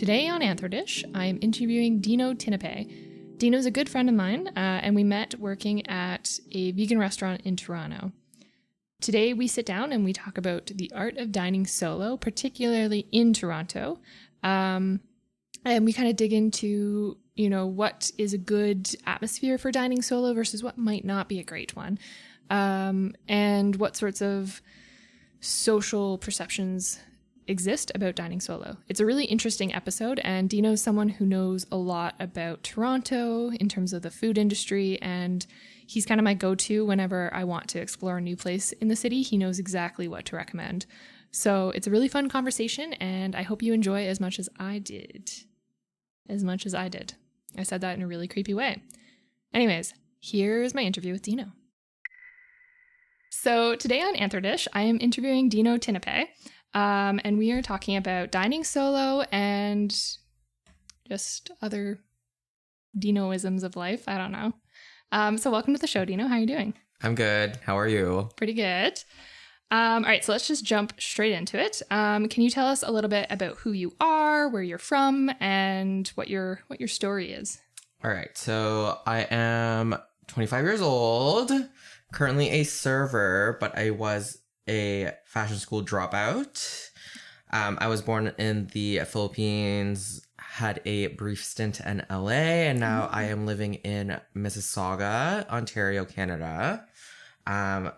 Today on AnthroDish, I'm interviewing Dino Tinapay. Dino's a good friend of mine, and we met working at a vegan restaurant in Toronto. Today, we sit down and we talk about the art of dining solo, particularly in Toronto. And we kind of dig into, what is a good atmosphere for dining solo versus what might not be a great one. And what sorts of social perceptions exist about dining solo. It's a really interesting episode, and Dino's someone who knows a lot about Toronto in terms of the food industry, and he's kind of my go-to whenever I want to explore a new place in the city. He knows exactly what to recommend. So it's a really fun conversation, and I hope you enjoy as much as I did. I said that in a really creepy way. Anyways, here's my interview with Dino. So today on AnthroDish, I am interviewing Dino Tinapay. And we are talking about dining solo and just other Dinoisms of life. I don't know. So welcome to the show, Dino. How are you doing? I'm good. How are you? Pretty good. All right, so let's just jump straight into it. Can you tell us a little bit about who you are, where you're from, and what your story is? All right, so I am 25 years old, currently a server, but I was a fashion school dropout. I was born in the Philippines, had a brief stint in LA, and now I am living in Mississauga, Ontario, Canada.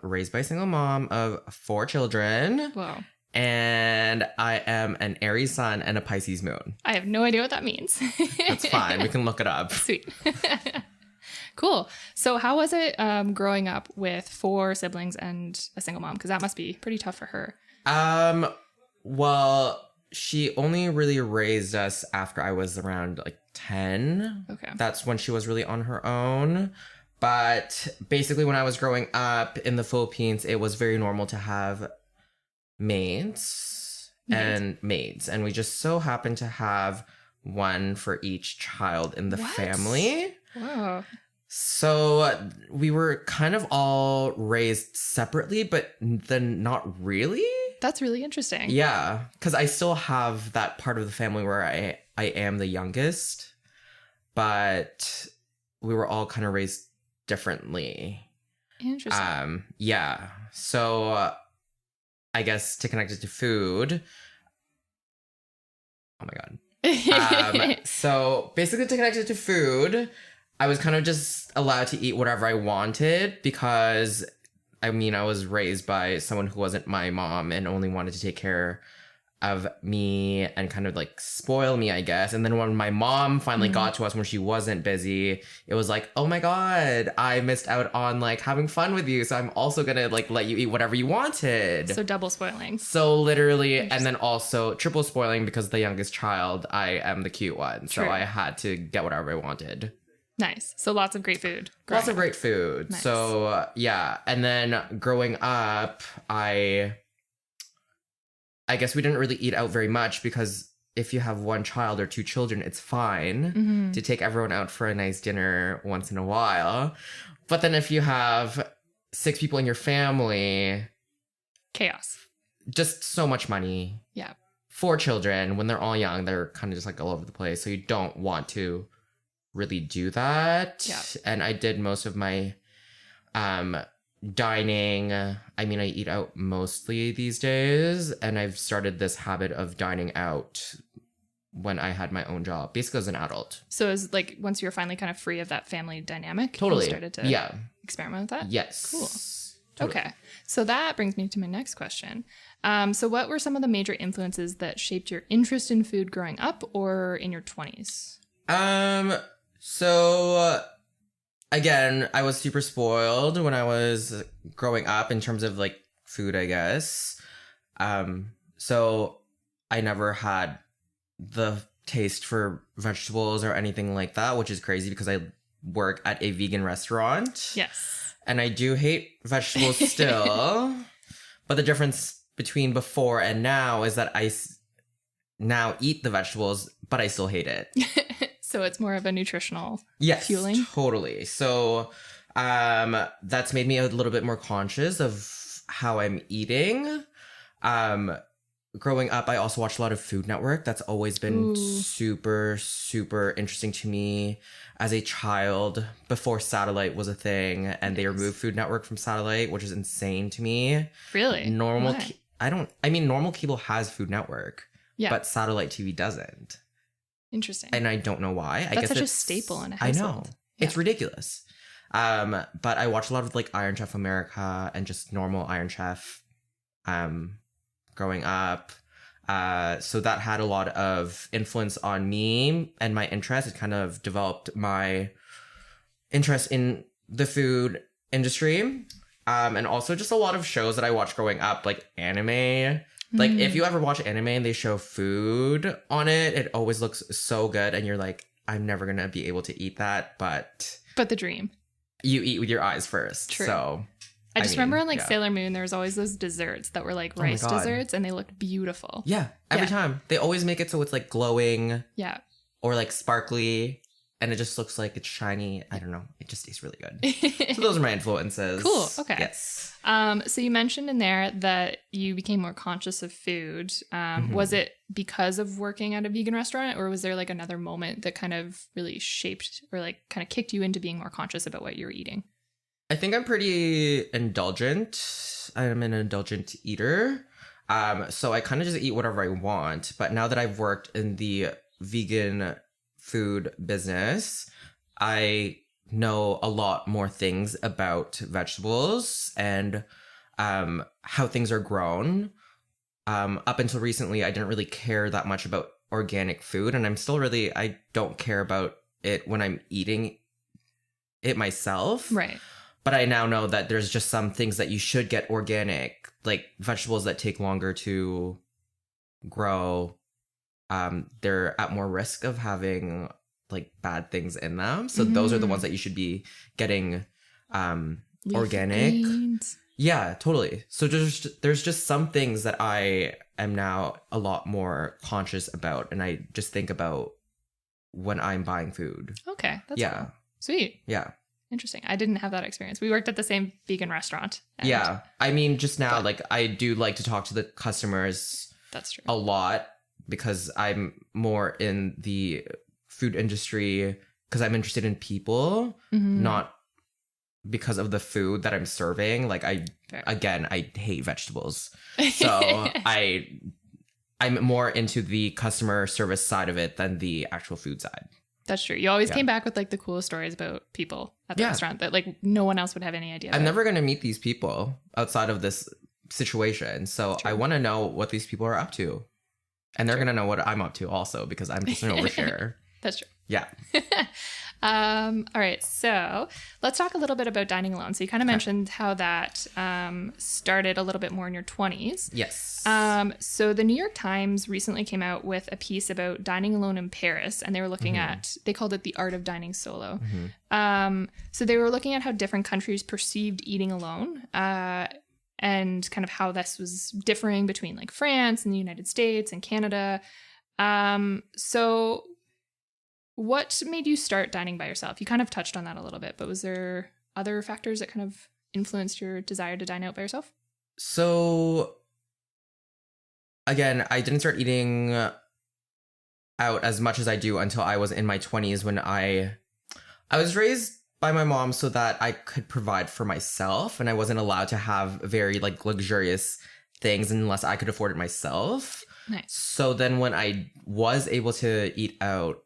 Raised by a single mom of 4 children. Wow. And I am an Aries sun and a Pisces moon. I have no idea what that means. That's fine. We can look it up. Sweet. Cool. So how was it growing up with 4 siblings and a single mom? Because that must be pretty tough for her. Well, she only really raised us after I was around 10. Okay. That's when she was really on her own. But basically when I was growing up in the Philippines, it was very normal to have maids. And we just so happened to have one for each child in the family. Wow. So we were kind of all raised separately, but then not really. That's really interesting. Yeah, because I still have that part of the family where I am the youngest, but we were all kind of raised differently. Interesting. Yeah. So I guess to connect it to food. Oh my God. So basically to connect it to food, I was kind of just allowed to eat whatever I wanted because, I was raised by someone who wasn't my mom and only wanted to take care of me and kind of spoil me, I guess. And then when my mom finally got to us when she wasn't busy, it was like, oh my God, I missed out on having fun with you. So I'm also going to let you eat whatever you wanted. So double spoiling. So literally, and then also triple spoiling because the youngest child, I am the cute one. So I had to get whatever I wanted. Nice. So lots of great food. Lots of great food. Nice. So yeah. And then growing up, I guess we didn't really eat out very much because if you have 1 child or 2 children, it's fine to take everyone out for a nice dinner once in a while. But then if you have 6 people in your family, chaos. Just so much money. Yeah. 4 children, when they're all young, they're kind of just all over the place. So you don't want to really do that. Yeah. And I did most of my dining. I eat out mostly these days, and I've started this habit of dining out when I had my own job, basically as an adult. So is once you were finally kind of free of that family dynamic, totally you started to experiment with that? Yes. Cool. Totally. Okay. So that brings me to my next question. So what were some of the major influences that shaped your interest in food growing up or in your 20s? So again, I was super spoiled when I was growing up in terms of food, I guess. So I never had the taste for vegetables or anything like that, which is crazy because I work at a vegan restaurant. Yes. And I do hate vegetables still. But the difference between before and now is that I now eat the vegetables, but I still hate it. So it's more of a nutritional fueling? Yes, totally. So that's made me a little bit more conscious of how I'm eating. growing up, I also watched a lot of Food Network. That's always been Ooh. super, super interesting to me as a child before satellite was a thing, and they removed Food Network from satellite, which is insane to me. Really? Normal, Why? normal cable has Food Network, Yeah. but satellite TV doesn't. Interesting. And I don't know why. That's such a staple in a household. I know. Yeah. It's ridiculous. But I watched a lot of like Iron Chef America and just normal Iron Chef growing up. So that had a lot of influence on me and my interest. It kind of developed my interest in the food industry. And also just a lot of shows that I watched growing up, like anime. Like, if you ever watch anime and they show food on it, it always looks so good. And you're like, I'm never going to be able to eat that. But the dream. You eat with your eyes first. True. So I just remember in like Sailor Moon, there was always those desserts that were like rice desserts, and they looked beautiful. Yeah. Every time. They always make it so it's like glowing. Yeah. Or like sparkly. And it just looks like it's shiny. I don't know. It just tastes really good. So those are my influences. Cool. Okay. Yes. So you mentioned in there that you became more conscious of food. Was it because of working at a vegan restaurant, or was there like another moment that kind of really shaped or like kind of kicked you into being more conscious about what you were eating? I think I'm pretty indulgent. I'm an indulgent eater. So I kind of just eat whatever I want. But now that I've worked in the vegan food business, I know a lot more things about vegetables and how things are grown. Up until recently, I didn't really care that much about organic food, and I don't care about it when I'm eating it myself. Right. But I now know that there's just some things that you should get organic, like vegetables that take longer to grow. They're at more risk of having like bad things in them. So those are the ones that you should be getting organic. Beans. Yeah, totally. So there's just some things that I am now a lot more conscious about, and I just think about when I'm buying food. Okay. That's cool. Sweet. Yeah. Interesting. I didn't have that experience. We worked at the same vegan restaurant. Yeah. I mean, just now, like, I do like to talk to the customers. That's true. A lot, because I'm more in the food industry because I'm interested in people, not because of the food that I'm serving. Like, I hate vegetables. So I'm more into the customer service side of it than the actual food side. That's true. You always came back with like the coolest stories about people at the restaurant that like no one else would have any idea about. I'm never going to meet these people outside of this situation. So I want to know what these people are up to. And they're going to know what I'm up to also, because I'm just an oversharer. That's true. Yeah. All right. So let's talk a little bit about dining alone. So you kind of mentioned how that started a little bit more in your 20s. Yes. So the New York Times recently came out with a piece about dining alone in Paris, and they were looking at, they called it the art of dining solo. So they were looking at how different countries perceived eating alone, and kind of how this was differing between like France and the United States and Canada. So what made you start dining by yourself? You kind of touched on that a little bit, but was there other factors that kind of influenced your desire to dine out by yourself? So again, I didn't start eating out as much as I do until I was in my 20s, when I was raised by my mom so that I could provide for myself, and I wasn't allowed to have very like luxurious things unless I could afford it myself. Nice. So then when I was able to eat out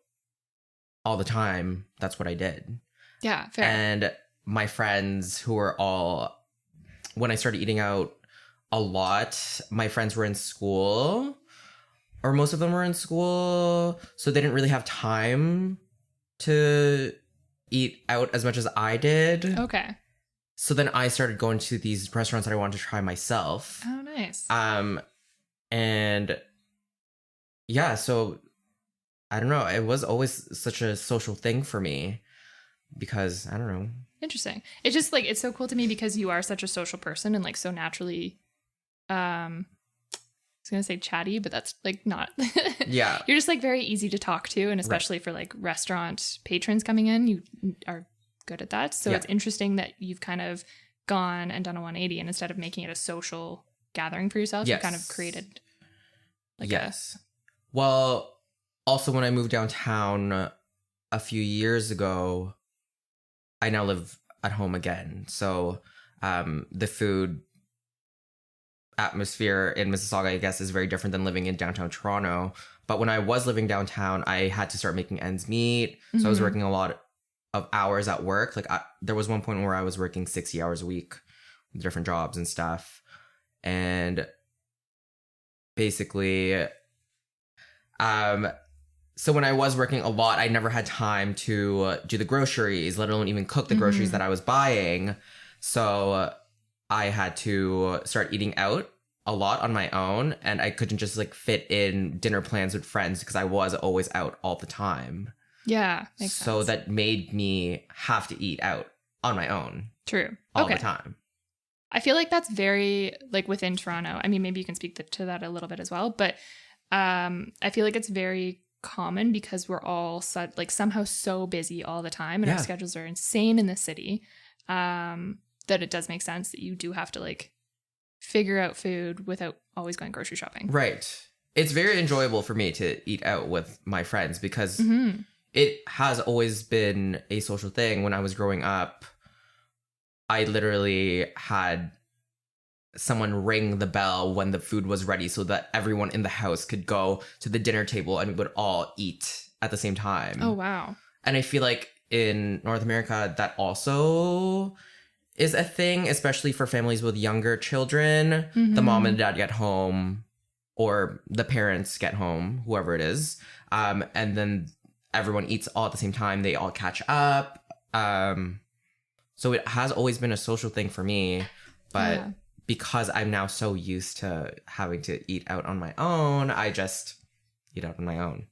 all the time, that's what I did. Yeah, fair. And my friends who were all, when I started eating out a lot, my friends were in school, or most of them were in school, so they didn't really have time to eat out as much as I did. Okay. So then I started going to these restaurants that I wanted to try myself. Oh, nice. And yeah, so I don't know. It was always such a social thing for me because I don't know. Interesting. It's just like, it's so cool to me because you are such a social person and like so naturally, I was going to say chatty, but that's like not. Yeah. You're just like very easy to talk to. And especially for like restaurant patrons coming in, you are good at that. So it's interesting that you've kind of gone and done a 180, and instead of making it a social gathering for yourself, you kind of created Like yes. Well, also when I moved downtown a few years ago, I now live at home again. So the food atmosphere in Mississauga, I guess, is very different than living in downtown Toronto. But when I was living downtown, I had to start making ends meet. So I was working a lot of hours at work. Like there was one point where I was working 60 hours a week with different jobs and stuff. And basically, so when I was working a lot, I never had time to do the groceries, let alone even cook the groceries that I was buying. So I had to start eating out a lot on my own, and I couldn't just like fit in dinner plans with friends because I was always out all the time. Yeah, makes sense. So that made me have to eat out on my own. True. All the time. I feel like that's very like within Toronto. I mean, maybe you can speak to that a little bit as well, but I feel like it's very common because we're all somehow so busy all the time, and our schedules are insane in the city. That it does make sense that you do have to like figure out food without always going grocery shopping. Right. It's very enjoyable for me to eat out with my friends because it has always been a social thing. When I was growing up, I literally had someone ring the bell when the food was ready so that everyone in the house could go to the dinner table and we would all eat at the same time. Oh, wow. And I feel like in North America, that also is a thing, especially for families with younger children. The mom and dad get home, or the parents get home, whoever it is. And then everyone eats all at the same time. They all catch up. So it has always been a social thing for me. But because I'm now so used to having to eat out on my own, I just eat out on my own.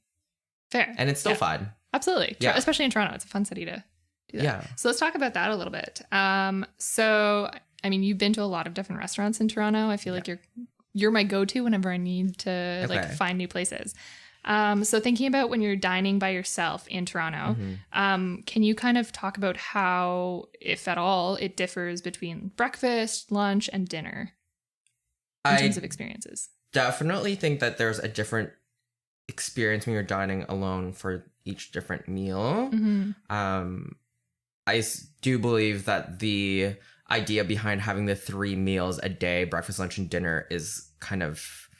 Fair. And it's still fun. Absolutely. Yeah. Especially in Toronto. It's a fun city to do that. Yeah. So let's talk about that a little bit. So, I mean, you've been to a lot of different restaurants in Toronto. I feel like you're my go-to whenever I need to like find new places. So thinking about when you're dining by yourself in Toronto, can you kind of talk about how, if at all, it differs between breakfast, lunch, and dinner in terms of experiences? Definitely think that there's a different experience when you're dining alone for each different meal. I do believe that the idea behind having the 3 meals a day, breakfast, lunch, and dinner, is kind of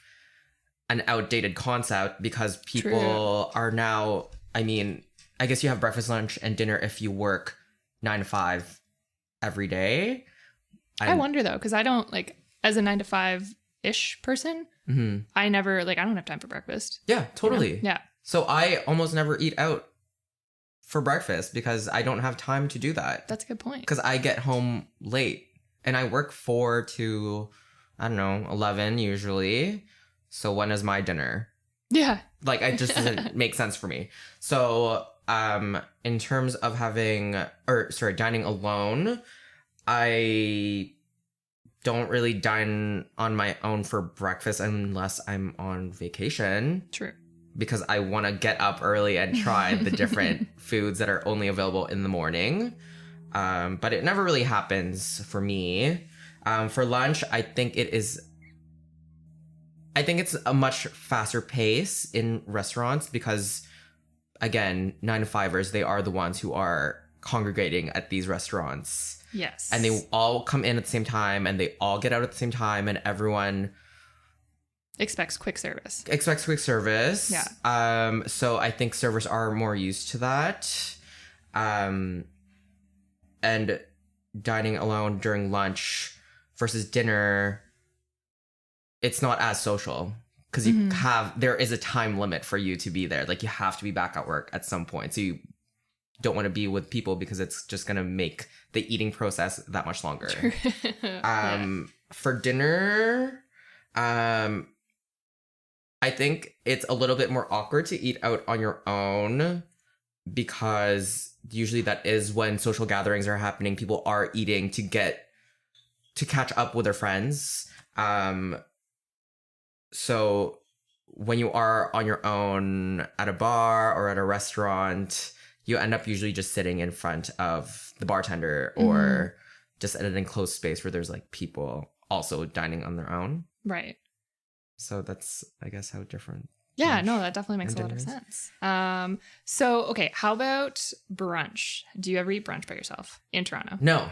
an outdated concept because people are now, I mean, I guess you have breakfast, lunch, and dinner if you work 9 to 5 every day. I wonder though, because I don't like, as a 9 to 5-ish person, I never, like, I don't have time for breakfast. Yeah, totally. You know? Yeah. So I almost never eat out for breakfast because I don't have time to do that. That's a good point. Because I get home late and I work 4 to, I don't know, 11 usually. So when is my dinner? Yeah. Like, it just doesn't make sense for me. So in terms of dining alone, I don't really dine on my own for breakfast unless I'm on vacation. True. Because I want to get up early and try the different foods that are only available in the morning. But it never really happens for me. For lunch, I think it's a much faster pace in restaurants because, again, 9 to 5ers, they are the ones who are congregating at these restaurants. Yes. And they all come in at the same time and they all get out at the same time and everyone expects quick service. Yeah. So I think servers are more used to that. And dining alone during lunch versus dinner, it's not as social because there is a time limit for you to be there. Like, you have to be back at work at some point. So you don't want to be with people because it's just going to make the eating process that much longer. For dinner, I think it's a little bit more awkward to eat out on your own because usually that is when social gatherings are happening. People are eating to catch up with their friends. So when you are on your own at a bar or at a restaurant, you end up usually just sitting in front of the bartender or just at an enclosed space where there's like people also dining on their own. Right. So that's, I guess, how different. Yeah, no, that definitely makes a lot dinner of is. sense. So, okay, how about brunch? Do you ever eat brunch by yourself in Toronto? No,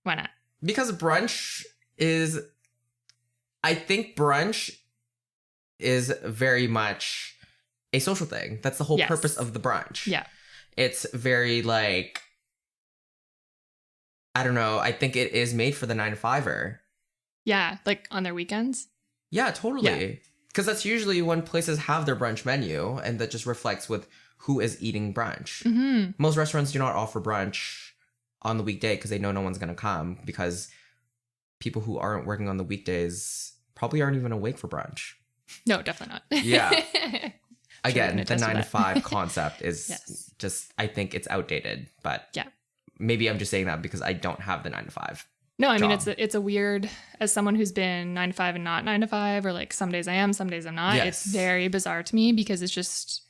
Why not? because brunch is, I think brunch is very much a social thing. That's the whole Yes. purpose of the brunch. Yeah. It's very like, I don't know. I think it is made for the 9-to-5er. Yeah, like on their weekends. Yeah, totally. Because that's usually when places have their brunch menu, and that just reflects with who is eating brunch. Mm-hmm. Most restaurants do not offer brunch on the weekday because they know no one's going to come, because people who aren't working on the weekdays probably aren't even awake for brunch. No, definitely not. Yeah. Sure, Again, we can the attest to that. 9-to-5 concept is Yes. just, I think it's outdated, but Yeah. maybe I'm just saying that because I don't have the 9-to-5. No, I mean job. it's a weird, as someone who's been 9 to 5 and not 9 to 5, or like some days I am, some days I'm not. Yes. It's very bizarre to me because it's just,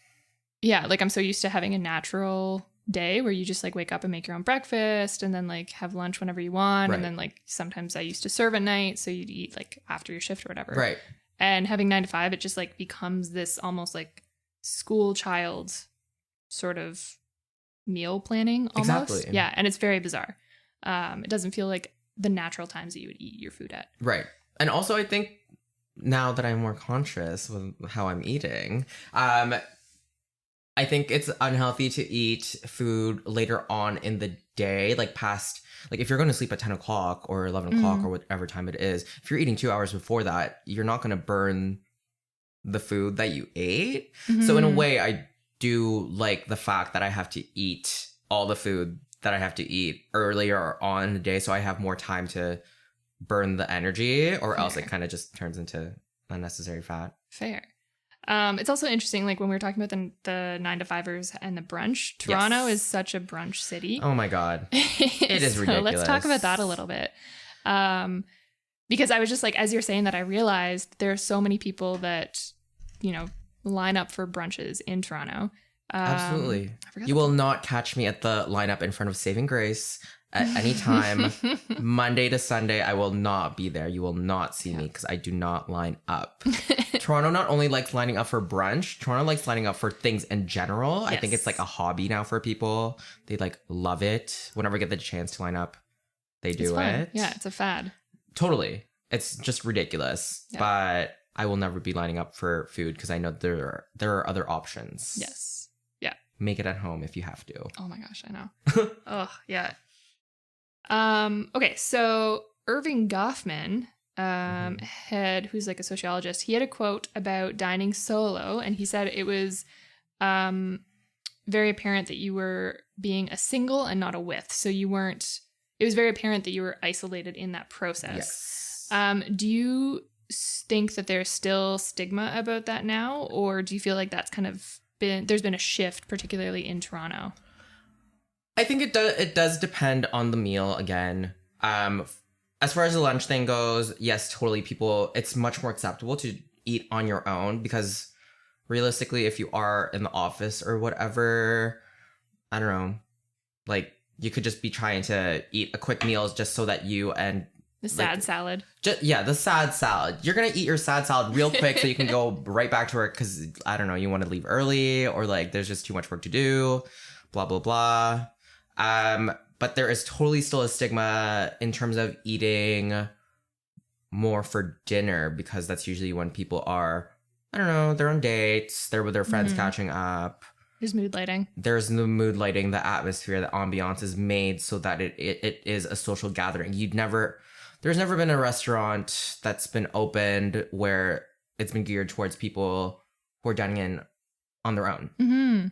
yeah, like I'm so used to having a natural day where you just like wake up and make your own breakfast and then like have lunch whenever you want. Right. And then like sometimes I used to serve at night, so you'd eat like after your shift or whatever. Right. And having 9 to 5, it just like becomes this almost like school child sort of meal planning almost. Exactly. Yeah, and it's very bizarre. It doesn't feel like the natural times that you would eat your food at. Right. And also, I think now that I'm more conscious with how I'm eating, I think it's unhealthy to eat food later on in the day, like past, like if you're going to sleep at 10 o'clock or 11 o'clock or whatever time it is, if you're eating 2 hours before that, you're not going to burn the food that you ate. So in a way, I do like the fact that I have to eat all the food that I have to eat earlier on in the day, so I have more time to burn the energy, or else it Fair. kind of just turns into unnecessary fat. Fair. It's also interesting, like when we were talking about the 9 to 5ers and the brunch, Toronto Yes. is such a brunch city. Oh my god. It is So ridiculous. let's talk about that a little bit. Because I was just like, as you're saying that, I realized there are so many people that, you know, line up for brunches in Toronto. Absolutely. I forgot You will not catch me at the lineup in front of Saving Grace at any time. Monday to Sunday, I will not be there. You will not see me because I do not line up. Toronto not only likes lining up for brunch, Toronto likes lining up for things in general. I think Yes. it's like a hobby now for people. They like love it. Whenever they get the chance to line up, they do It's fun. it. Yeah, it's a fad. Totally. It's just ridiculous. Yeah. But I will never be lining up for food because I know there are other options. Yes. Make it at home if you have to. Oh my gosh, I know. Oh, yeah. Okay, so Irving Goffman, who's like a sociologist, he had a quote about dining solo, and he said it was very apparent that you were being a single and not a with. So you weren't, it was very apparent that you were isolated in that process. Yes. Do you think that there's still stigma about that now, or do you feel like that's kind of there's been a shift, particularly in Toronto? I think it does depend on the meal again. As far as the lunch thing goes, yes, totally. It's much more acceptable to eat on your own because realistically, if you are in the office or whatever, I don't know, like you could just be trying to eat a quick meal just so that you and The sad salad. the sad salad. You're going to eat your sad salad real quick so you can go right back to work because, I don't know, you want to leave early or like there's just too much work to do, blah, blah, blah. But there is totally still a stigma in terms of eating more for dinner because that's usually when people are, I don't know, they're on dates, they're with their friends catching up. There's mood lighting. There's the mood lighting, the atmosphere, the ambiance is made so that it is a social gathering. There's never been a restaurant that's been opened where it's been geared towards people who are dining in on their own. Mm-hmm.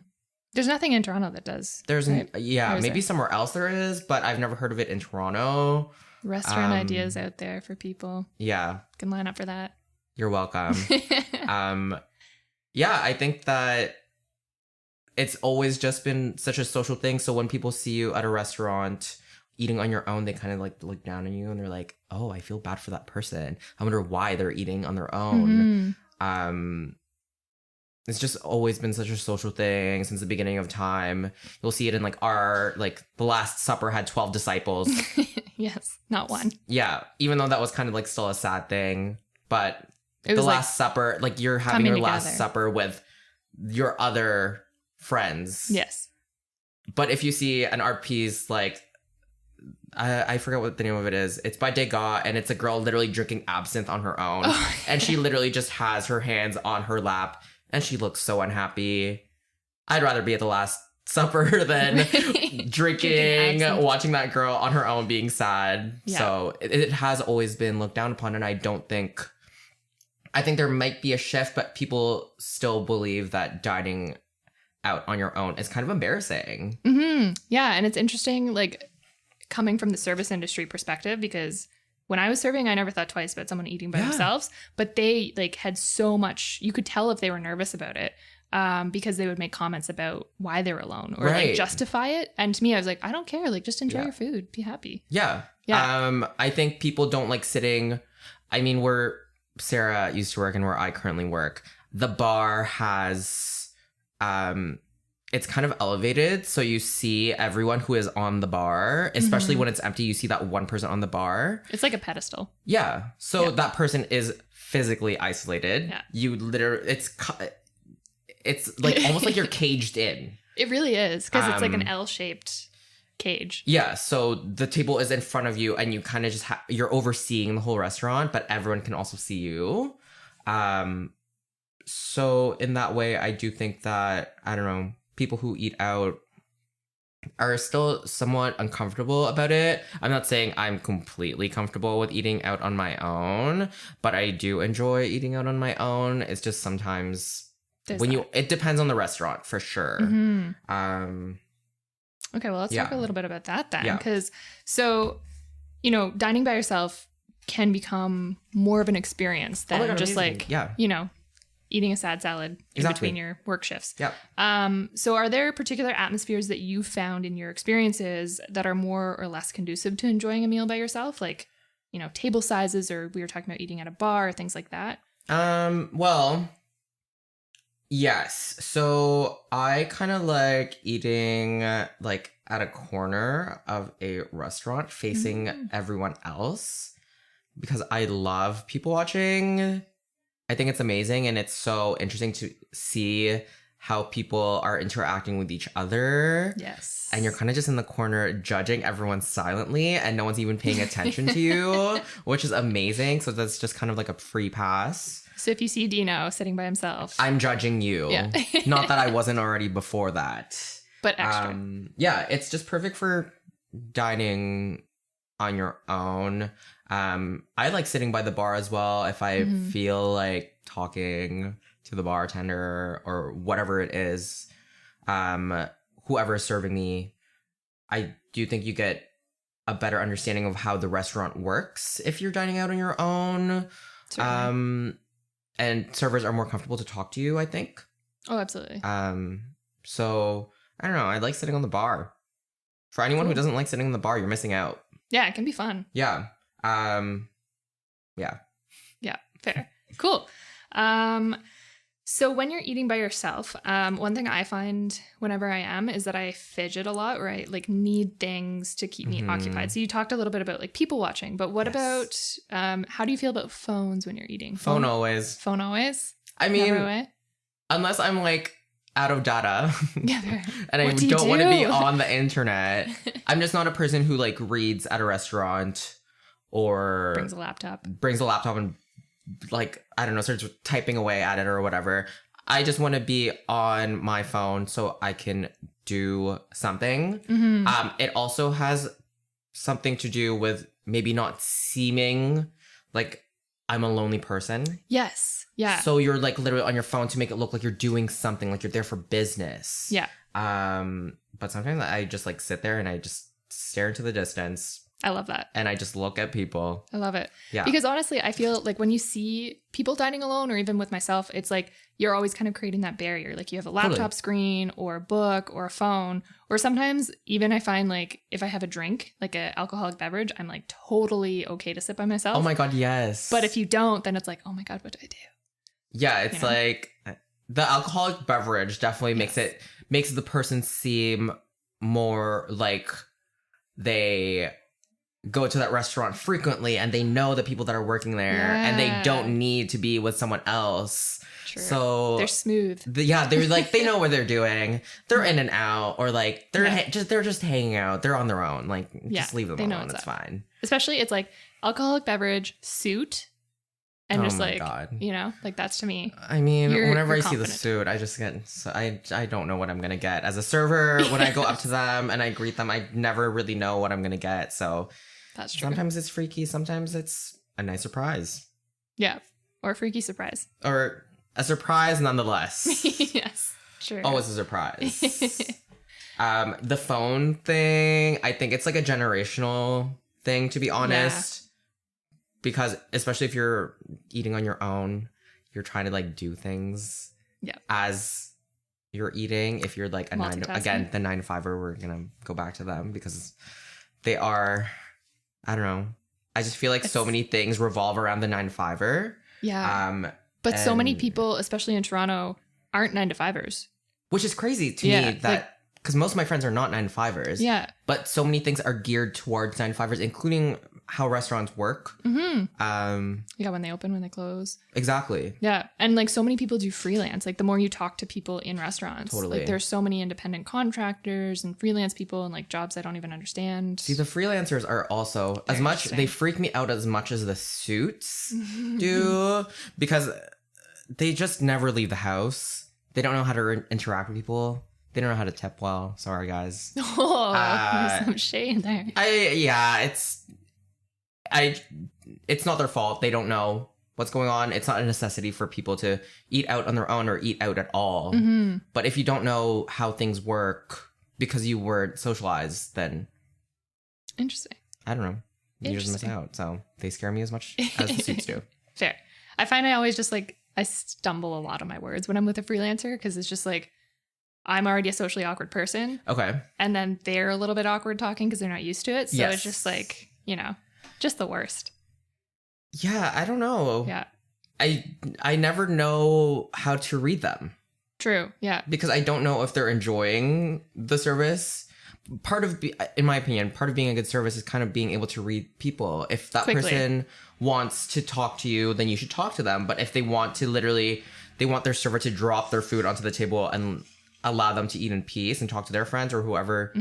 There's nothing in Toronto that does. There's, right? yeah, Or is maybe there? somewhere else there is, but I've never heard of it in Toronto. Restaurant ideas out there for people. Yeah, Can line up for that. you're welcome. Yeah, I think that it's always just been such a social thing. So when people see you at a restaurant eating on your own, they kind of like look down on you and they're like, oh, I feel bad for that person. I wonder why they're eating on their own. Mhm. It's just always been such a social thing since the beginning of time. You'll see it in like the Last Supper had 12 disciples. Yes, not one. Yeah, even though that was kind of like still a sad thing, but It the was last supper, like you're having coming your last together. supper with your other friends. Yes. But if you see an art piece like, I forget what the name of it is. It's by Degas, and it's a girl literally drinking absinthe on her own. Oh, and she literally just has her hands on her lap, and she looks so unhappy. I'd rather be at the Last Supper than drinking, watching that girl on her own being sad. Yeah. So it has always been looked down upon, and I think there might be a shift, but people still believe that dining out on your own is kind of embarrassing. Mm-hmm. Yeah, and it's interesting, like, coming from the service industry perspective, because when I was serving, I never thought twice about someone eating by themselves, but they like had so much, you could tell if they were nervous about it, because they would make comments about why they were alone or like justify it. And to me, I was like, I don't care. Like, just enjoy your food. Be happy. Yeah. I think people don't like sitting. I mean, where Sarah used to work and where I currently work, the bar has, it's kind of elevated, so you see everyone who is on the bar, especially when it's empty. You see that one person on the bar. It's like a pedestal. Yeah. So that person is physically isolated. Yeah. You literally, it's like almost like you're caged in. It really is, because it's like an L-shaped cage. Yeah. So the table is in front of you, and you kind of just you're overseeing the whole restaurant, but everyone can also see you. So in that way, I do think that, I don't know, people who eat out are still somewhat uncomfortable about it. I'm not saying I'm completely comfortable with eating out on my own, but I do enjoy eating out on my own. It's just sometimes it depends on the restaurant for sure. Mm-hmm. Okay, well, let's talk a little bit about that then. Because dining by yourself can become more of an experience than just amazing. Eating a sad salad in between your work shifts. Yeah. So are there particular atmospheres that you found in your experiences that are more or less conducive to enjoying a meal by yourself? Like, table sizes, or we were talking about eating at a bar, or things like that? Well, yes. So I kind of like eating like at a corner of a restaurant facing everyone else, because I love people watching. I think it's amazing, and it's so interesting to see how people are interacting with each other. Yes. And you're kind of just in the corner judging everyone silently, and no one's even paying attention to you, which is amazing. So that's just kind of like a free pass. So if you see Dino sitting by himself, I'm judging you. Yeah. Not that I wasn't already before that. But extra. Yeah, it's just perfect for dining on your own. I like sitting by the bar as well if I feel like talking to the bartender or whatever it is. Whoever is serving me, I do think you get a better understanding of how the restaurant works if you're dining out on your own. Certainly. And servers are more comfortable to talk to you, I think. Oh, absolutely. So I don't know. I like sitting on the bar. For anyone who doesn't like sitting on the bar, you're missing out. Yeah, it can be fun. Yeah. Yeah, fair. Cool. So when you're eating by yourself, one thing I find whenever I am is that I fidget a lot, or I like need things to keep me occupied. So you talked a little bit about like people watching, but what about, how do you feel about phones when you're eating? Phone always. Phone always? I mean, never away? Unless I'm like out of data and I do don't want to be on the internet. I'm just not a person who like reads at a restaurant or brings a laptop and like, I don't know, starts typing away at it or whatever. I just want to be on my phone so I can do something. It also has something to do with maybe not seeming like I'm a lonely person. Yes. Yeah. So you're like literally on your phone to make it look like you're doing something, like you're there for business. Yeah. But sometimes I just like sit there and I just stare into the distance. I love that. And I just look at people. I love it. Yeah. Because honestly, I feel like when you see people dining alone, or even with myself, it's like you're always kind of creating that barrier. Like you have a laptop screen or a book or a phone. Or sometimes even I find like if I have a drink, like an alcoholic beverage, I'm like totally okay to sit by myself. Oh my God, yes. But if you don't, then it's like, oh my God, what do I do? Yeah, it's like the alcoholic beverage definitely makes the person seem more like they go to that restaurant frequently and they know the people that are working there and they don't need to be with someone else. True. So they're smooth. They're like, they know what they're doing. They're in and out, or like they're just hanging out. They're on their own. Like, just leave them alone. It's fine. Especially it's like alcoholic beverage, suit, and just like, God. You know, like that's to me. I mean, whenever I see the suit, I just get, I don't know what I'm going to get. As a server, when I go up to them and I greet them, I never really know what I'm going to get. So that's true. Sometimes it's freaky. Sometimes it's a nice surprise. Yeah. Or a freaky surprise. Or a surprise nonetheless. Yes. Sure. Always a surprise. The phone thing, I think it's like a generational thing, to be honest. Yeah. Because especially if you're eating on your own, you're trying to like do things as you're eating. If you're like the 9 to 5er, we're going to go back to them because they are, I don't know. I just feel like so many things revolve around the 9 to 5er. Yeah. But so many people, especially in Toronto, aren't 9 to 5ers. Which is crazy to me that, because most of my friends are not 9 to 5ers. Yeah. But so many things are geared towards 9 to 5ers, including how restaurants work. Mm-hmm. When they open, when they close. Exactly. Yeah. And like so many people do freelance. Like the more you talk to people in restaurants. Totally. Like there's so many independent contractors and freelance people and like jobs I don't even understand. See, the freelancers are also, as much, they freak me out as much as the suits do, because they just never leave the house. They don't know how to interact with people. They don't know how to tip well. Sorry, guys. Oh, there's some shade there. It's not their fault. They don't know what's going on. It's not a necessity for people to eat out on their own or eat out at all. Mm-hmm. But if you don't know how things work because you weren't socialized, then... Interesting. I don't know. You just miss out. So they scare me as much as the suits do. Fair. I find I always just like, I stumble a lot on my words when I'm with a freelancer because it's just like, I'm already a socially awkward person. Okay. And then they're a little bit awkward talking because they're not used to it. So it's just like, you know, just the worst. Yeah, I don't know. Yeah. I never know how to read them. True. Yeah. Because I don't know if they're enjoying the service. In my opinion, part of being a good service is kind of being able to read people. If that person wants to talk to you, then you should talk to them. But if they want to they want their server to drop their food onto the table and allow them to eat in peace and talk to their friends or whoever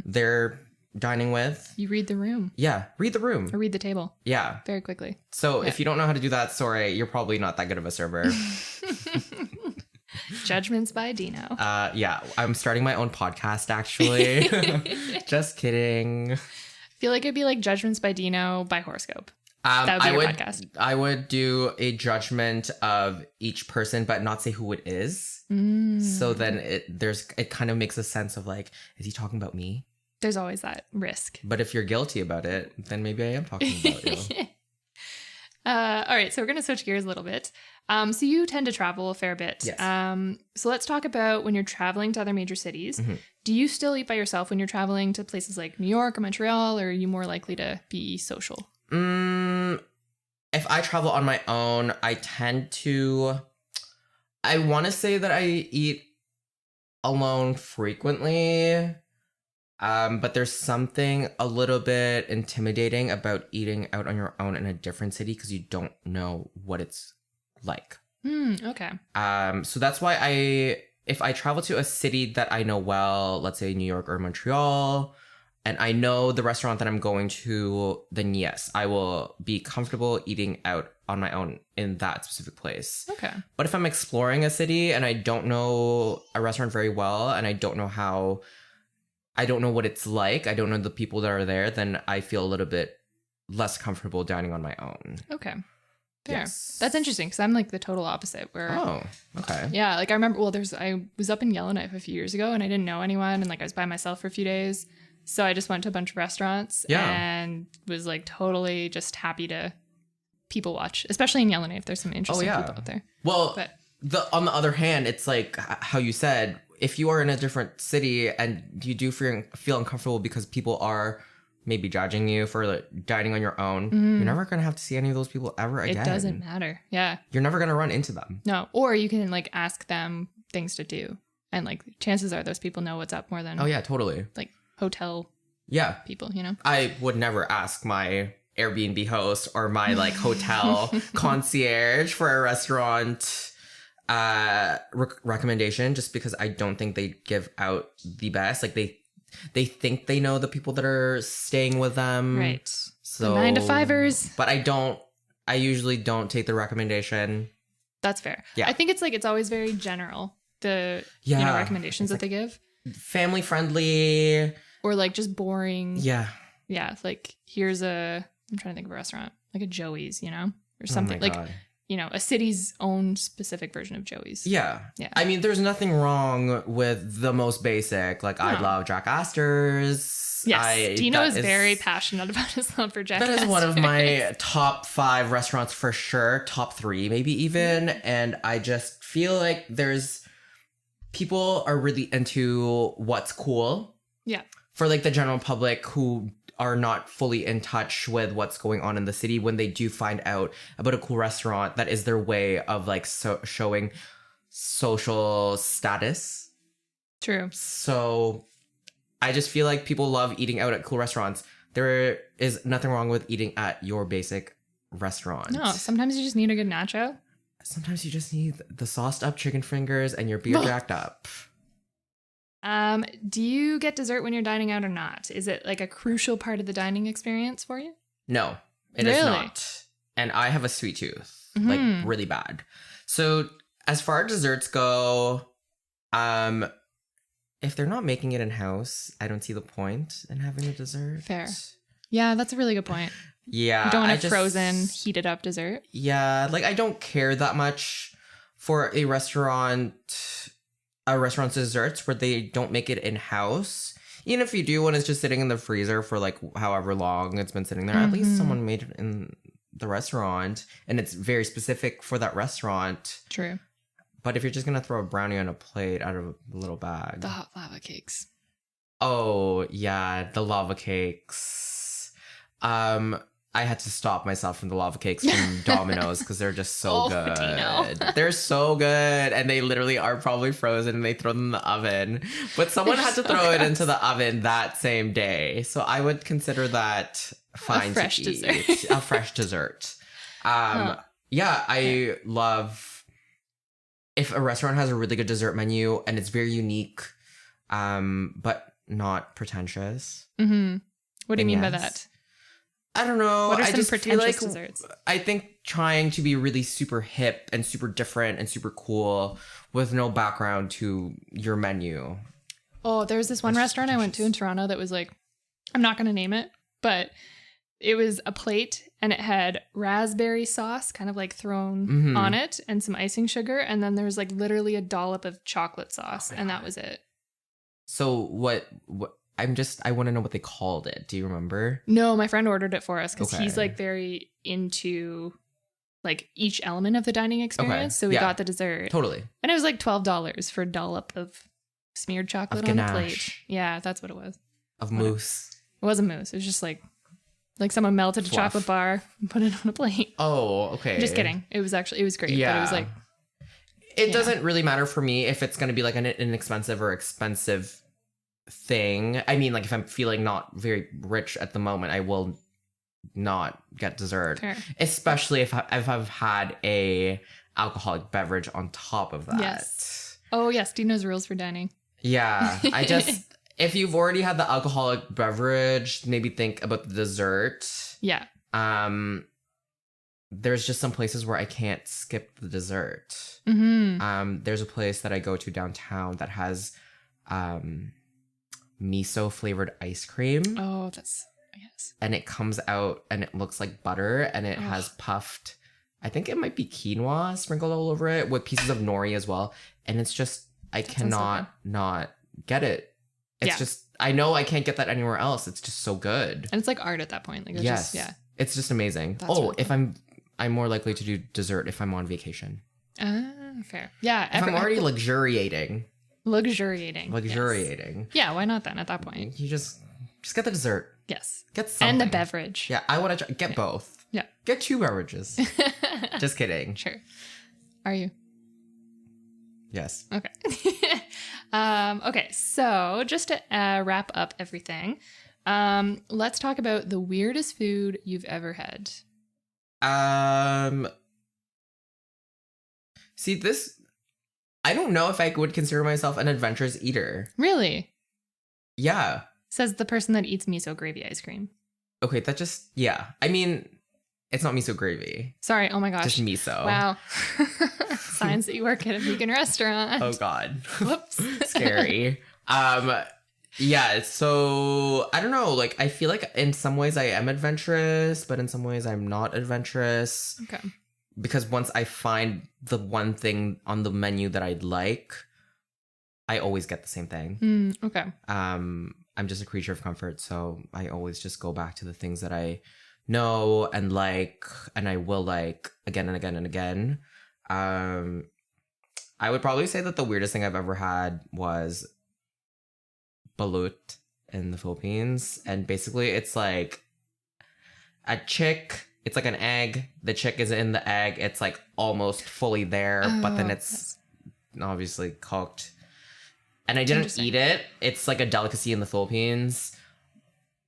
they're dining with. You read the room. Yeah, read the room. Or read the table. Yeah. Very quickly. So if you don't know how to do that, sorry, you're probably not that good of a server. Judgments by Dino. Yeah, I'm starting my own podcast, actually. Just kidding. I feel like it'd be like Judgments by Dino by horoscope. That would be your podcast. I would do a judgment of each person, but not say who it is. So then it kind of makes a sense of like, is he talking about me? There's always that risk. But if you're guilty about it, then maybe I am talking about you. All right, so we're going to switch gears a little bit. So you tend to travel a fair bit. Yes. So let's talk about when you're traveling to other major cities. Mm-hmm. Do you still eat by yourself when you're traveling to places like New York or Montreal, or are you more likely to be social? If I travel on my own, I want to say that I eat alone frequently. But there's something a little bit intimidating about eating out on your own in a different city because you don't know what it's like. Okay. So that's why if I travel to a city that I know well, let's say New York or Montreal, and I know the restaurant that I'm going to, then yes, I will be comfortable eating out on my own in that specific place. Okay. But if I'm exploring a city and I don't know a restaurant very well and I don't know what it's like, I don't know the people that are there, then I feel a little bit less comfortable dining on my own. Okay. Fair. Yes. That's interesting because I'm like the total opposite where... Oh, okay. Yeah, like I remember, I was up in Yellowknife a few years ago and I didn't know anyone and like I was by myself for a few days. So I just went to a bunch of restaurants and was like totally just happy to people watch, especially in Yellowknife. There's some interesting people out there. Well, on the other hand, it's like how you said, if you are in a different city and you do feel uncomfortable because people are maybe judging you for like dining on your own, you're never going to have to see any of those people ever again. It doesn't matter. Yeah. You're never going to run into them. No. Or you can like ask them things to do. And like chances are those people know what's up more than... Oh yeah, totally. Like hotel Yeah. people, you know? I would never ask my Airbnb host or my like hotel concierge for a restaurant recommendation, just because I don't think they give out the best. Like they think they know the people that are staying with them. Right. So The 9-to-5ers. But I usually don't take the recommendation. That's fair. Yeah. I think it's always very general, the recommendations that they give. Family friendly. Or like just boring. Yeah. Yeah. Like I'm trying to think of a restaurant, like a Joey's, you know, or something like, you know, a city's own specific version of Joey's. Yeah. Yeah. I mean, there's nothing wrong with the most basic. Like, I love Jack Astor's. Yes. Dino is very passionate about his love for Jack Astor's. That is one of my top 5 restaurants for sure. Top 3, maybe even. And I just feel like people are really into what's cool. Yeah. For like the general public who are not fully in touch with what's going on in the city, when they do find out about a cool restaurant, that is their way of like showing social status. True. So I just feel like people love eating out at cool restaurants. There is nothing wrong with eating at your basic restaurant. No, sometimes you just need a good nacho. Sometimes you just need the sauced up chicken fingers and your beer jacked up. Do you get dessert when you're dining out or not? Is it like a crucial part of the dining experience for you? No, it is not. And I have a sweet tooth, like really bad. So as far as desserts go, if they're not making it in-house, I don't see the point in having a dessert. Fair. Yeah, that's a really good point. Yeah. You don't want a frozen, heated up dessert. Yeah, like I don't care that much for a restaurant's desserts where they don't make it in-house. Even if you do when it's just sitting in the freezer for like however long it's been sitting there, at least someone made it in the restaurant and it's very specific for that restaurant. True. But if you're just going to throw a brownie on a plate out of a little bag. The hot lava cakes. Oh, yeah, the lava cakes. I had to stop myself from the lava cakes from Domino's because they're just so good. Dino. They're so good. And they literally are probably frozen and they throw them in the oven. But someone had to throw it into the oven that same day. So I would consider that fine to eat. Dessert. A fresh dessert. Yeah, I love if a restaurant has a really good dessert menu and it's very unique, but not pretentious. Mm-hmm. What do you mean by that? I don't know. What are some I just pretentious feel like desserts? I think trying to be really super hip and super different and super cool with no background to your menu. Oh, there's this one restaurant I went to in Toronto that was like, I'm not going to name it, but it was a plate and it had raspberry sauce kind of like thrown on it and some icing sugar. And then there was like literally a dollop of chocolate sauce and that was it. So what I want to know what they called it. Do you remember? No, my friend ordered it for us because he's like very into like each element of the dining experience. So we got the dessert. Totally. And it was like $12 for a dollop of smeared chocolate on the plate. Yeah, that's what it was. Of mousse. It wasn't mousse. It was just like someone melted a chocolate bar and put it on a plate. Oh, okay. Just kidding. It was great. Yeah. But it was like... It doesn't really matter for me if it's going to be like an inexpensive or expensive thing. I mean, like if I'm feeling not very rich at the moment, I will not get dessert. Fair. Especially if I've had a alcoholic beverage on top of that. Yes. Oh yes, Dino's rules for dining. Yeah. If you've already had the alcoholic beverage, maybe think about the dessert. Yeah. There's just some places where I can't skip the dessert. There's a place that I go to downtown that has miso flavored ice cream. Oh, yes. And it comes out and it looks like butter and it has puffed, I think it might be quinoa sprinkled all over it with pieces of nori as well. And it's just, I cannot not get it. It's just, I know I can't get that anywhere else. It's just so good. And it's like art at that point. Like, it's just, it's just amazing. That's really if I'm more likely to do dessert if I'm on vacation. Fair. Yeah. If I'm already luxuriating. Yes. Yeah, why not then at that point? You just get the dessert. Yes. Get something. And the beverage. Yeah, I want to get both. Yeah. Get 2 beverages. Just kidding. Sure. Are you? Yes. Okay. Okay, so just to wrap up everything, Let's talk about the weirdest food you've ever had. See, I don't know if I would consider myself an adventurous eater. Really? Yeah. Says the person that eats miso gravy ice cream. Okay, yeah. I mean, it's not miso gravy. Sorry, oh my gosh. Just miso. Wow. Signs that you work at a vegan restaurant. Oh God. Whoops. Scary. Yeah, so I don't know, like I feel like in some ways I am adventurous, but in some ways I'm not adventurous. Okay. Because once I find the one thing on the menu that I'd like, I always get the same thing. Okay. I'm just a creature of comfort, so I always just go back to the things that I know and like, and I will like again and again and again. I would probably say that the weirdest thing I've ever had was balut in the Philippines, and basically it's like a chick. It's like an egg. The chick is in the egg. It's like almost fully there, but then it's obviously cooked. And I didn't eat it. It's like a delicacy in the Philippines.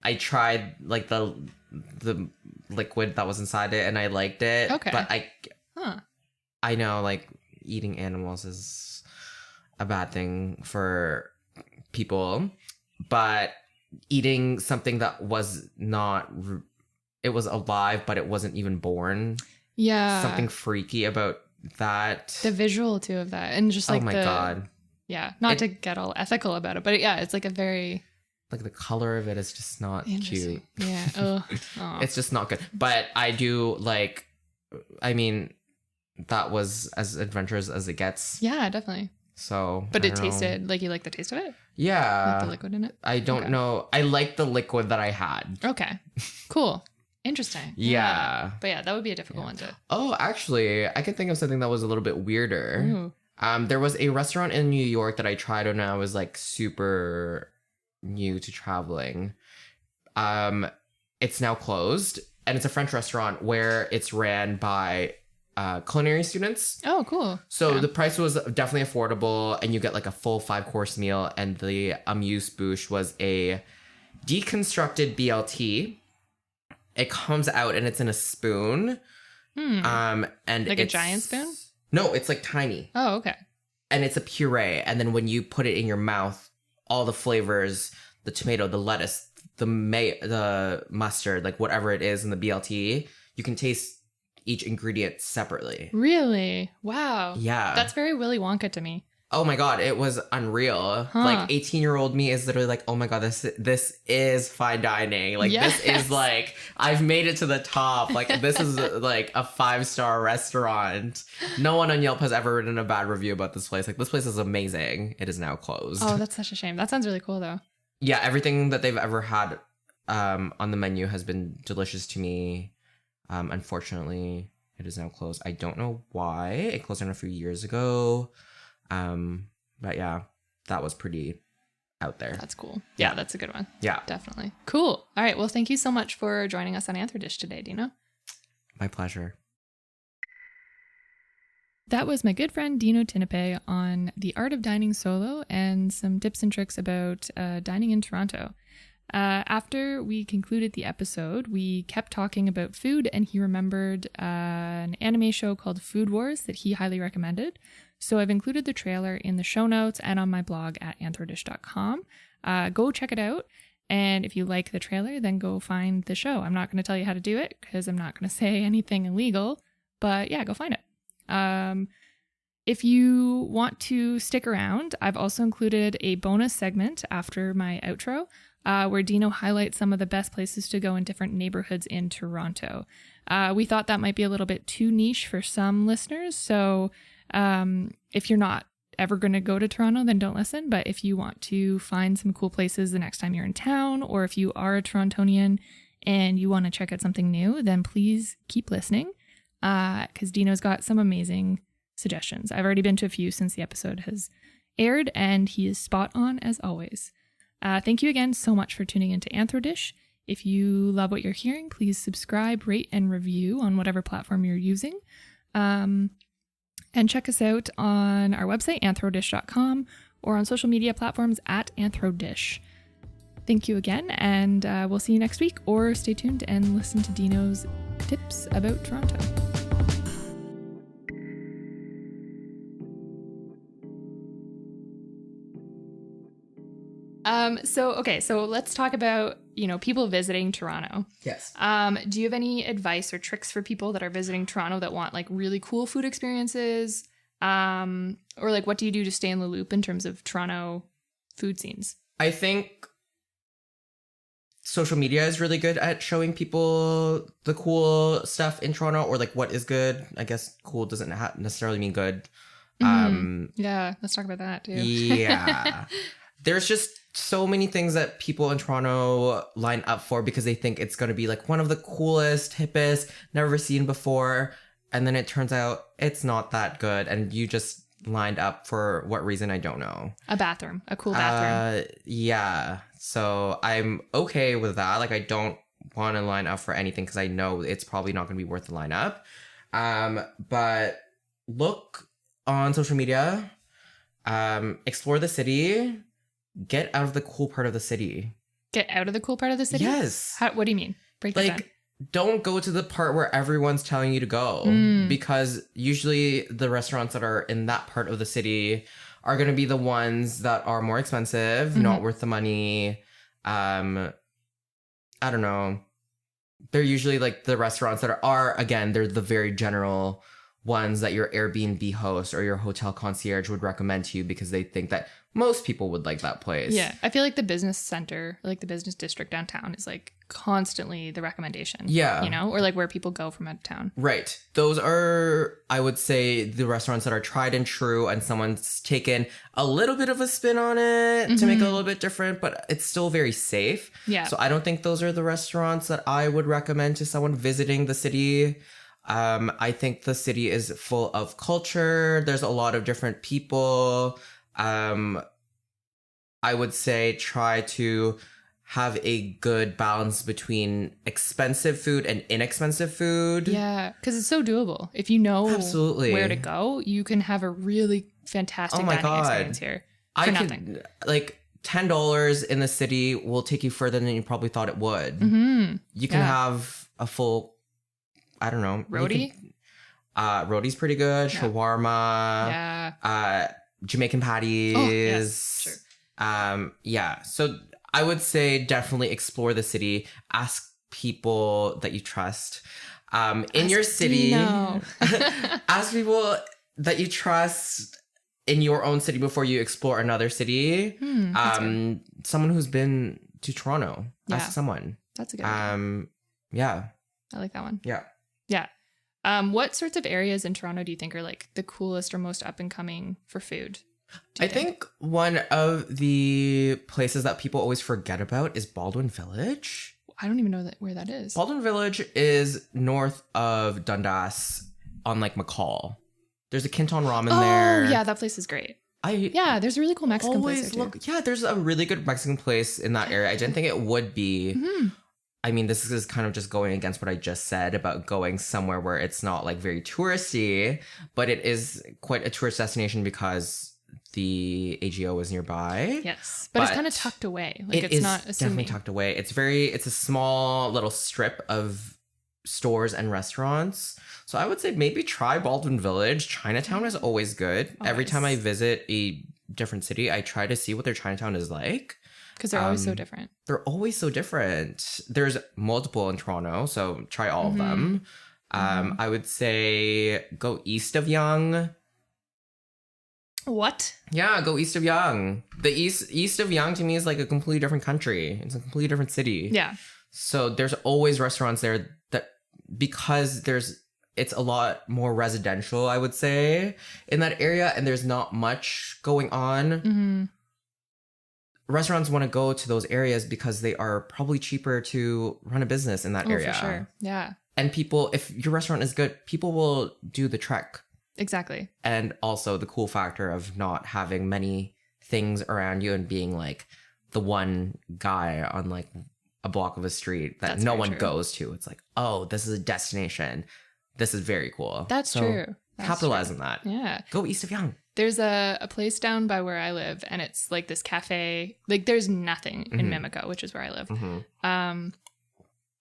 I tried like the liquid that was inside it, and I liked it. Okay. But I know like eating animals is a bad thing for people, but eating something that was not. It was alive, but it wasn't even born. Yeah. Something freaky about that. The visual too of that. And just like oh my God. Yeah. Not to get all ethical about it, but yeah, it's like a very... Like the color of it is just not cute. Yeah. Oh. It's just not good. But I do like, I mean, that was as adventurous as it gets. Yeah, definitely. So. But it tasted like you like the taste of it? Yeah. Like the liquid in it? I don't know. I like the liquid that I had. Okay. Cool. Interesting. Yeah. But yeah, that would be a difficult one to... Oh, actually, I could think of something that was a little bit weirder. Ooh. There was a restaurant in New York that I tried when I was like super new to traveling. It's now closed, and it's a French restaurant where it's ran by culinary students. Oh, cool. So the price was definitely affordable, and you get like a full 5-course meal, and the amuse-bouche was a deconstructed BLT. It comes out and it's in a spoon. And like a giant spoon? No, it's like tiny. Oh, okay. And it's a puree. And then when you put it in your mouth, all the flavors, the tomato, the lettuce, the mustard, like whatever it is in the BLT, you can taste each ingredient separately. Really? Wow. Yeah. That's very Willy Wonka to me. Oh my God, it was unreal. Like 18-year-old me is literally like, oh my God, this is fine dining. Like this is like, I've made it to the top. Like this is like a 5-star restaurant. No one on Yelp has ever written a bad review about this place. Like this place is amazing. It is now closed. Oh, that's such a shame. That sounds really cool though. Yeah, everything that they've ever had on the menu has been delicious to me. Unfortunately, it is now closed. I don't know why. It closed down a few years ago. But yeah, that was pretty out there. That's cool. Yeah, that's a good one. Yeah. Definitely. Cool. All right. Well, thank you so much for joining us on AnthroDish today, Dino. My pleasure. That was my good friend Dino Tinapay on the art of dining solo and some tips and tricks about dining in Toronto. After we concluded the episode, we kept talking about food, and he remembered an anime show called Food Wars that he highly recommended. So I've included the trailer in the show notes and on my blog at anthrodish.com. Go check it out. And if you like the trailer, then go find the show. I'm not going to tell you how to do it because I'm not going to say anything illegal. But yeah, go find it. If you want to stick around, I've also included a bonus segment after my outro where Dino highlights some of the best places to go in different neighborhoods in Toronto. We thought that might be a little bit too niche for some listeners. So if you're not ever going to go to Toronto, then don't listen. But if you want to find some cool places the next time you're in town, or if you are a Torontonian and you want to check out something new, then please keep listening because Dino's got some amazing suggestions. I've already been to a few since the episode has aired, and he is spot on as always. Thank you again so much for tuning into AnthroDish. If you love what you're hearing, please subscribe, rate, and review on whatever platform you're using. And check us out on our website, anthrodish.com, or on social media platforms at AnthroDish. thank you again, and we'll see you next week, or stay tuned and listen to Dino's tips about Toronto. So let's talk about, people visiting Toronto. Yes. Do you have any advice or tricks for people that are visiting Toronto that want like really cool food experiences? Or like, what do you do to stay in the loop in terms of Toronto food scenes? I think social media is really good at showing people the Mm-hmm. cool stuff in Toronto, or like what is good. I guess cool doesn't necessarily mean good. Yeah, let's talk about that too. Yeah. There's just so many things that people in Toronto line up for because they think it's going to be like one of the coolest, hippest, never seen before. And then it turns out it's not that good. And you just lined up for what reason, I don't know. A cool bathroom. Yeah. So I'm okay with that. Like, I don't want to line up for anything because I know it's probably not going to be worth the lineup. But look on social media, explore the city, get out of the cool part of the city. Get out of the cool part of the city? Yes. What do you mean? Break that down. Don't go to the part where everyone's telling you to go, because usually the restaurants that are in that part of the city are going to be the ones that are more expensive, not worth the money. I don't know. They're usually like the restaurants that are again, they're the very general ones that your Airbnb host or your hotel concierge would recommend to you because they think that most people would like that place. Yeah. I feel like the business center, like the business district downtown is like constantly the recommendation. Yeah. Or like where people go from out of town. Right. Those are, I would say, the restaurants that are tried and true, and someone's taken a little bit of a spin on it to make it a little bit different, but it's still very safe. Yeah. So I don't think those are the restaurants that I would recommend to someone visiting the city. I think the city is full of culture. There's a lot of different people. I would say try to have a good balance between expensive food and inexpensive food. Yeah, because it's so doable. If you know Absolutely where to go, you can have a really fantastic dining experience here for nothing. Like $10 in the city will take you further than you probably thought it would. You can have a full, I don't know, roti. Roti's pretty good. Yeah. Shawarma. Jamaican patties. Oh, yes, sure. Yeah. So I would say definitely explore the city. Ask people that you trust. In your city. Ask people that you trust in your own city before you explore another city. Someone who's been to Toronto. Yeah. Ask someone. That's a good idea. Yeah. I like that one. Yeah. Yeah. What sorts of areas in Toronto do you think are like the coolest or most up and coming for food? I think one of the places that people always forget about is Baldwin Village. I don't even know where that is. Baldwin Village is north of Dundas on like McCall. There's a Canton Ramen there. Oh, yeah, that place is great. There's a really cool Mexican place there too. Yeah, there's a really good Mexican place in that area. I didn't think it would be. I mean, this is kind of just going against what I just said about going somewhere where it's not like very touristy, but it is quite a tourist destination because the AGO is nearby. Yes, but it's kind of tucked away. Like it it's is not assuming. Definitely tucked away. It's a small little strip of stores and restaurants. So I would say maybe try Baldwin Village. Chinatown is always good. Every time I visit a different city, I try to see what their Chinatown is like. Because they're always so different. They're always so different. There's multiple in Toronto, so try all of them. I would say go east of Yonge. What? Yeah, go east of Yonge. The east of Yonge to me is like a completely different country. It's a completely different city. Yeah. So there's always restaurants there that, because it's a lot more residential, I would say, in that area, and there's not much going on. Restaurants want to go to those areas because they are probably cheaper to run a business in that area. For sure. Yeah. And people, if your restaurant is good, people will do the trek. Exactly. And also the cool factor of not having many things around you and being like the one guy on like a block of a street that no one goes to. It's like, oh, this is a destination. This is very cool. That's true. Capitalize on that. Yeah. Go east of Yonge. There's a place down by where I live, and it's like this cafe. Like there's nothing in Mimico, which is where I live.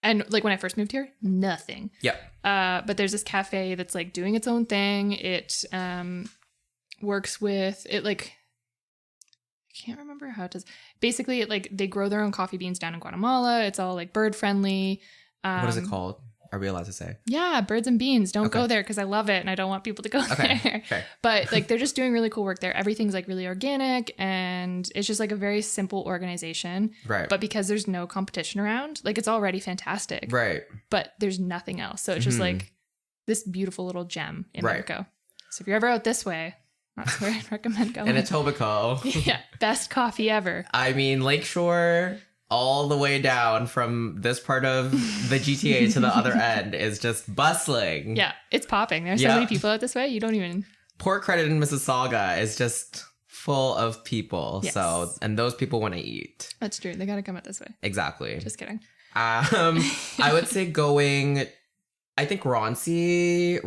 And like when I first moved here, nothing. Yeah. But there's this cafe that's like doing its own thing. It works with it like I can't remember how it does. Basically, it like they grow their own coffee beans down in Guatemala. It's all like bird friendly. What is it called? Are we allowed to say? Yeah, Birds and Beans. Don't go there because I love it and I don't want people to go there. Okay. But like they're just doing really cool work there. Everything's like really organic and it's just like a very simple organization. Right. But because there's no competition around, like it's already fantastic. Right. But there's nothing else. So it's just like this beautiful little gem in Mexico. So if you're ever out this way, that's where I'd recommend going. In Etobicoke. Yeah. Best coffee ever. I mean, Lakeshore all the way down from this part of the GTA to the other end is just bustling. Yeah, it's popping. There's so many people out this way, you don't even... Port Credit in Mississauga is just full of people. Yes. So, and those people want to eat. That's true. They got to come out this way. Exactly. Just kidding. I would say going... I think Roncesvalles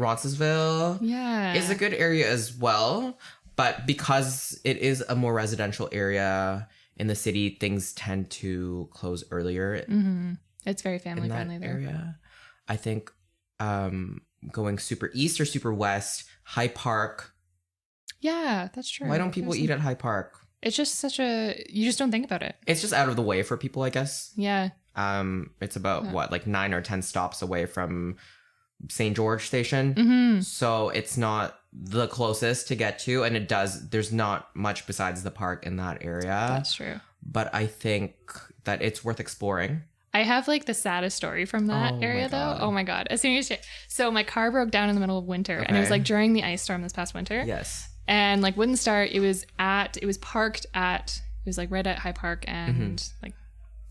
is a good area as well. But because it is a more residential area... in the city, things tend to close earlier. It's very family friendly there. Area. I think going super east or super west, High Park. Yeah, that's true. Why don't people eat at High Park? It's just such a... You just don't think about it. It's just out of the way for people, I guess. Yeah. It's about, like 9 or 10 stops away from St. George Station. So it's not the closest to get to, and there's not much besides the park in that area. That's true. But I think that it's worth exploring. I have like the saddest story from that area though. Oh my God. As soon as so my car broke down in the middle of winter and it was like during the ice storm this past winter. Yes. And like wouldn't start. It was parked at, it was like right at High Park and like,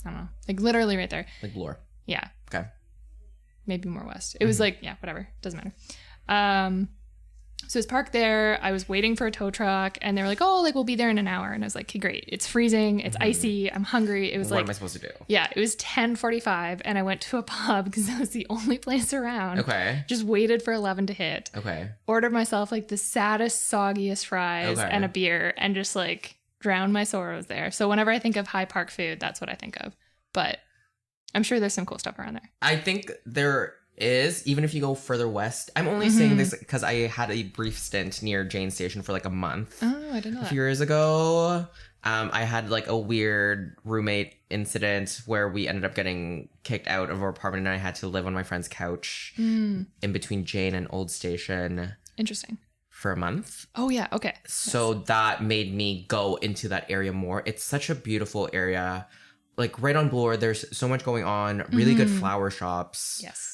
I don't know, like literally right there. Like Bloor. Yeah. Okay. Maybe more west. It was like, yeah, whatever. Doesn't matter. So it was parked there. I was waiting for a tow truck and they were like, oh, like we'll be there in an hour. And I was like, okay, great. It's freezing. It's icy. I'm hungry. It was what like, am I supposed to do? Yeah, it was 10:45 and I went to a pub because that was the only place around. Okay. Just waited for 11 to hit. Okay. Ordered myself like the saddest, soggiest fries and a beer and just like drowned my sorrows there. So whenever I think of High Park food, that's what I think of. But I'm sure there's some cool stuff around there. I think there is, even if you go further west. I'm only saying this because I had a brief stint near Jane Station for like a month. Oh, I didn't know that. A few years ago. I had like a weird roommate incident where we ended up getting kicked out of our apartment and I had to live on my friend's couch in between Jane and Old Station. Interesting. For a month. Oh, yeah. Okay. So that made me go into that area more. It's such a beautiful area. Like right on Bloor, there's so much going on. Really good flower shops. Yes.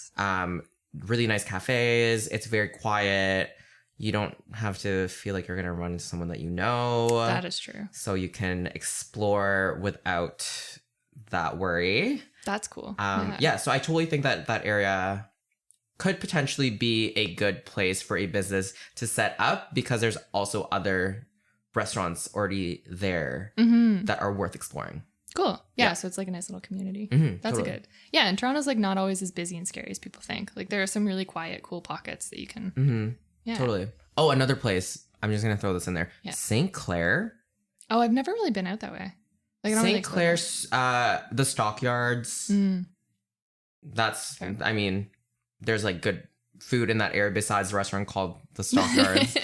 Really nice cafes. It's very quiet. You don't have to feel like you're going to run into someone that you know. That is true. So you can explore without that worry. That's cool. Yeah, so I totally think that that area could potentially be a good place for a business to set up because there's also other restaurants already there that are worth exploring. Cool. Yeah, so it's like a nice little community. That's totally. a good. Yeah, and Toronto's like not always as busy and scary as people think. Like there are some really quiet, cool pockets that you can. Yeah. Totally. Oh, another place. I'm just gonna throw this in there. Yeah. St. Clair. Oh, I've never really been out that way. Like I don't St. Clair's, the stockyards. That's. Fair. I mean, there's like good food in that area besides the restaurant called the Stockyards.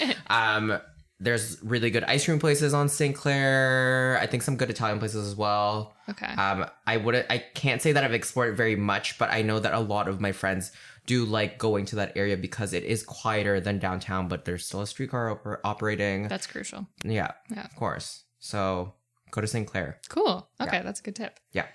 There's really good ice cream places on St. Clair. I think some good Italian places as well. Okay. I can't say that I've explored it very much, but I know that a lot of my friends do like going to that area because it is quieter than downtown, but there's still a streetcar operating. That's crucial. Yeah, of course. So go to St. Clair. Cool. Okay, that's a good tip. Yeah.